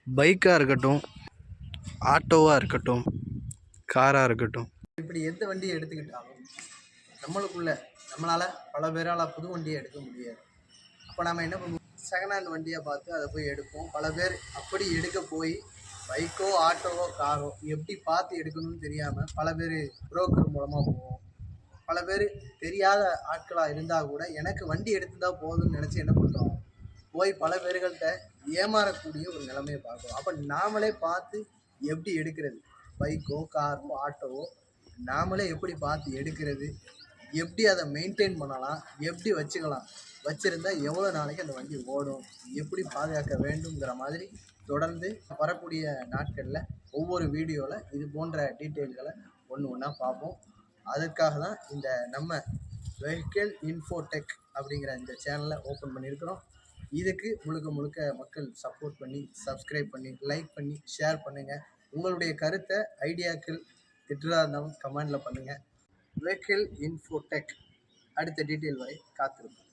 பைக்காக இருக்கட்டும், ஆட்டோவாக இருக்கட்டும், காராக இருக்கட்டும், இப்படி எந்த வண்டியை எடுத்துக்கிட்டாலும் நம்மளால் பல பேரால் புது வண்டியை எடுக்க முடியாது. அப்போ நம்ம என்ன பண்ணுவோம், செகண்ட் ஹேண்ட் வண்டியை பார்த்து அதை போய் எடுப்போம். பல பேர் அப்படி எடுக்க போய் பைக்கோ ஆட்டோவோ காரோ எப்படி பார்த்து எடுக்கணும்னு தெரியாமல் பல பேர் புரோக்கர் மூலமாக போவோம். பல பேர் தெரியாத ஆட்களாக இருந்தால் கூட எனக்கு வண்டி எடுத்துதான் போதும்னு நினச்சி என்ன பண்ணுறோம், போய் பல பேர்கள்ட்ட ஏமாறக்கூடிய ஒரு நிலைமையை பார்க்குறோம். அப்போ நாமளே பார்த்து எப்படி எடுக்கிறது, பைக்கோ காரோ ஆட்டோவோ நாமளே எப்படி பார்த்து எடுக்கிறது, எப்படி அதை மெயின்டைன் பண்ணலாம், எப்படி வச்சுக்கலாம், வச்சுருந்தா எவ்வளோ நாளைக்கு அந்த வண்டி ஓடும், எப்படி பாதுகாக்க வேண்டுங்கிற மாதிரி தொடர்ந்து வரக்கூடிய நாட்களில் ஒவ்வொரு வீடியோவில் இது போன்ற டீட்டெயில்களை ஒன்று ஒன்றா பார்ப்போம். அதுக்காக தான் இந்த நம்ம வெஹிக்கிள் இன்ஃபோடெக் அப்படிங்கிற இந்த சேனலை ஓப்பன் பண்ணியிருக்கிறோம். இதுக்கு முழுக்க முழுக்க மக்கள் சப்போர்ட் பண்ணி, சப்ஸ்கிரைப் பண்ணி, லைக் பண்ணி, ஷேர் பண்ணுங்கள். உங்களுடைய கருத்தை, ஐடியாக்கள் திட்டுறதா இருந்தாலும் கமெண்டில் பண்ணுங்கள். வெஹிக்கிள் இன்ஃபோடெக் அடுத்த டீட்டெயில் வரை காத்திருப்போம்.